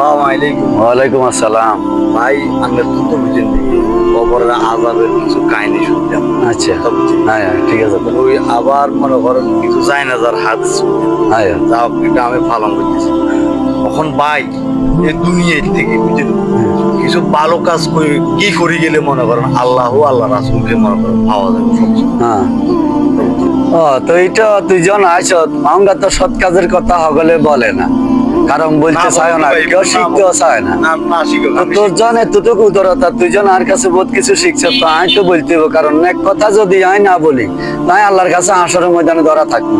আসসালামু আলাইকুম। ওয়ালাইকুম আসসালাম। ভাই আমরা তো বুঝেন কবরের আযাবের কিছু কাহিনী শুনলাম। আচ্ছা, তো বুঝেন। হ্যাঁ ঠিক আছে। ওই আবার মনে করেন কিছু জায়নাজার হাদিস শুনলাম। হ্যাঁ যা এটা আমি পালন করতেছি। তখন ভাই এই দুনিয়ার থেকে বুঝেন কিছু ভালো কাজ করে কি করে গেলে মনে করেন আল্লাহ রাসূলকে মনে করেন পাওয়া যাবে সবসময়। হ্যাঁ। ও তো এইটা দুইজন আইসত আমরা তো সৎ কাজের কথা হগলে বলে না, কারণ বলতে চায় না, কেউ শিখতেও চায় না। না শিখো তো তোর জন এতটুকু উদারতা, তুইজন আর কাছে বহুত কিছু শিখছে, তো আমি তো বলতে হবো, কারণ এক কথা যদি আমি না বলি তাই আল্লাহর কাছে হাসরের ময়দানে ধরা থাকবো।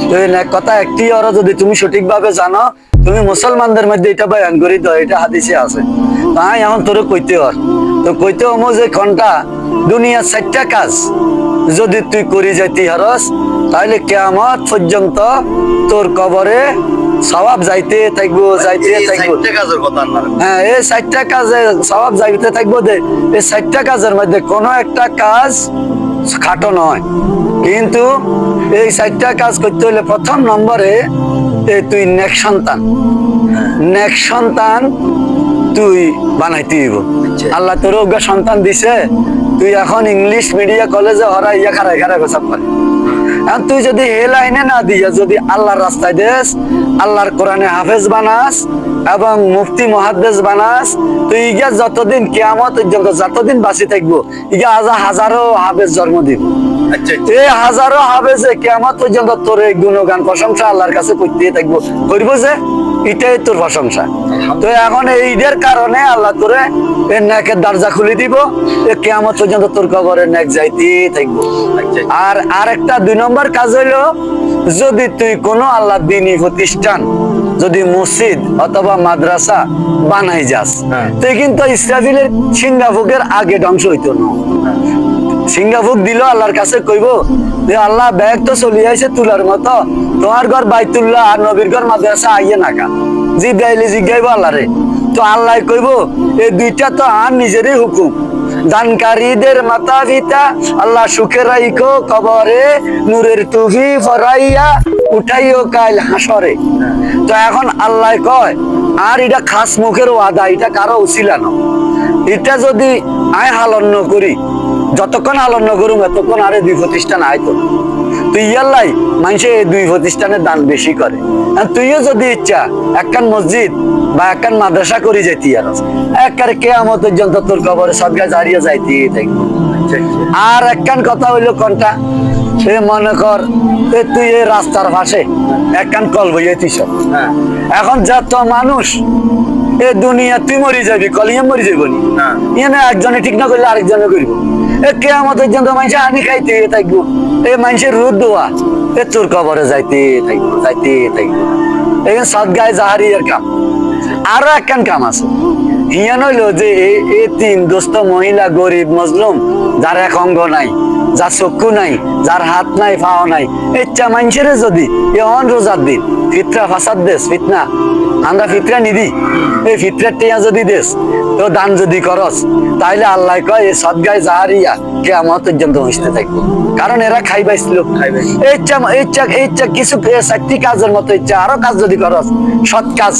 তো এই এক কথা একটি ওরা যদি তুমি সঠিকভাবে জানো, তুমি মুসলমানদের মধ্যে এটা বয়ান করি দাও, এটা হাদিসে আছে। তাই এখন তোর কইতে হর, তো কইতে হমো যে ঘন্টা দুনিয়ার 4টা কাজ যদি তুই করি যাইতি হারস, তাহলে কিয়ামত পর্যন্ত তোর কবরে সওয়াব যাইতে থাকবো, যাইতে থাকবো। কাজের কথা না। হ্যাঁ, এই 4টা কাজে সওয়াব যাইতে থাকবো। এই 4টা কাজের মধ্যে কোনো একটা কাজ খাটো নয়, কিন্তু এই 4টা কাজ করতে হলে প্রথম নম্বরে তুই নেক সন্তান তুই বানাইতে হইব। আল্লাহ তোর অজ্ঞা সন্তান দিছে, তুই এখন ইংলিশ মিডিয়া কলেজে হরা ইয়া খারাই গোসাপ করে। এখন তুই যদি এ লাইনে না দিয়া যদি আল্লাহর রাস্তায় দেশ, আল্লাহর কোরআনে হাফেজ বানাস এবং মুফতি মুহাদ্দিস বানাস, তুই ইগা যতদিন কিয়ামত পর্যন্ত যতদিন বাঁচি থাকবো, ইগা হাজারো হাফেজ জন্ম দিব। এই হাজারো হাফেজে কিয়ামত পর্যন্ত তোর এই গুণগান প্রশংসা আল্লাহর কাছে করতে থাকবো, করবো যে এটাই তোর প্রশংসা। তো এখন এইদের কারণে আল্লাহ তোরে এর নেকের দরজা খুলে দিব, কিয়ামত পর্যন্ত তোর কবরের নেক যাইতে থাকবো। আর আরেকটা 2 নম্বর কাজ হইলো, যদি তুই কোনো আল্লাহ দ্বীনি প্রতিষ্ঠান, যদি মসজিদ অথবা মাদ্রাসা বানাই যাস, তুই কিন্তু ইসরাফিলের সিঙ্গাফুকের আগে ধ্বংস হইতো না। সিঙ্গাফুক দিল আল্লাহর কাছে কইব যে আল্লাহ ব্যাগ তো চলি আইছে তুলার মতো, তোমার ঘর বাইতুল্লাহ আর নবীর ঘর মাদ্রাসা আইয়ে নাকা জিগাইব আল্লাহরে। তো আল্লাহ কইব এই দুইটা তো আর নিজেরই হুকুম, দানকারীদের মাতা পিতা আল্লাহ সুখে রাইখো কবরে, নূরের টুপি ফরাইয়া উঠাইও কাল হাসরে। তো এখন আল্লাহ কয় আর এটা খাস মুখের ওয়াদা, এটা কারো উছিলা না। এটা যদি আয় হালন্য করি, যতক্ষণ আলন্য করুম এতক্ষণ আরে 2 প্রতিষ্ঠান আইতো। তুই ইয়াল্লাই মানুষে এই 2 প্রতিষ্ঠানের দান বেশি করে। তুইও যদি ইচ্ছা একখান মসজিদ বা একখান মাদ্রাসা করি যেতি আর একবারে কিয়ামত পর্যন্ত তোর কবরে সদকা জারিয়া যাইতে থাকবো। আর একখান কথা হইলো কোনটা, সে মনে কর তুই এই রাস্তার পাশে একখান কল বইয়ে তুই সব, এখন যত মানুষ এ দুনিয়া তুই মরি যাবি, কলিয়ে মরি যাবি না, এনে একজনে ঠিক না করলে আরেকজনে করবো। কিয়ামত পর্যন্ত মানুষ আনি খাইতে থাকবো, এই মানুষের রোদ দোয়া এ তোর কবরে যাইতে থাকবো। এখানে সদগায়ে জাহারিয়ার কাম। আরো একখান কাম আছে, হিয়া নইলো যে এই 3 দোস্ত মহিলা গরিব মজলুম, যার এক অঙ্গ নাই, যার চক্ষু নাই, যার হাত নাই পাও নাই, ইচ্ছা মানুষের যদি এমন রোজার দিন ফিতরা ফাসাদ দেশ ফিতনা, আমরা ফিতরা নিদি, এই ফিতরার টিয়া যদি দেশ তো দান যদি করস, তাইলে আল্লাহ কয় এই সদগায়ে জাহারিয়া কিয়ামত পর্যন্ত হইতে থাকবো। কারণ এরা খাইবাইছিল, ইচ্ছা কিছু 4টি কাজের মতো ইচ্ছা আরো কাজ যদি করস, সৎ কাজ,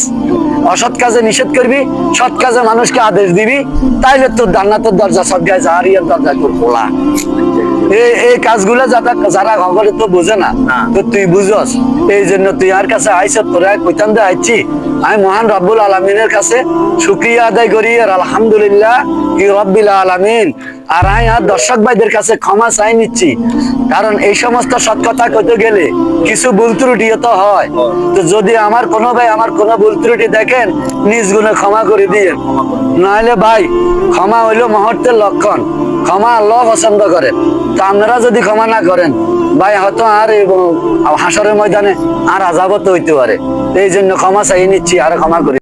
অসৎ কাজে নিষেধ করবি, সৎ কাজে মানুষকে আদেশ দিবি, তাইলে তোর জান্নাতের দরজা সদগায়ে জাহারিয়ার দরজা তোর খোলা। এই কাজগুলো যারা খবরে তো বোঝে না, তো তুই বুঝস, এই জন্য তুই আর কাছে আইস, তোরা কইতাম দে আইছি। আমি মহান রব্বুল আলামিনের কাছে শুকরিয়া আদায় করি আর আলহামদুলিল্লাহ কি রব্বিল আলামিন। আর আমি আর দর্শক ভাইদের কাছে ক্ষমা চাই নিচ্ছি, কারণ এই সমস্ত সৎ কথা কইতে গেলে কিছু ভুল ত্রুটি তো হয়। তো যদি আমার কোনো ভাই আমার কোনো ভুল ত্রুটি দেখেন, নিজ গুণে ক্ষমা করে দিয়ে, নাহলে ভাই ক্ষমা হইলো মুহূর্তের লক্ষণ, ক্ষমা আল্লাহ পছন্দ করেন। তো আপনারা যদি ক্ষমা না করেন ভাই, হয়তো আর হাসরের ময়দানে আর আযাবত হইতে পারে। এই জন্য ক্ষমা চাই নিচ্ছি আর ক্ষমা করি।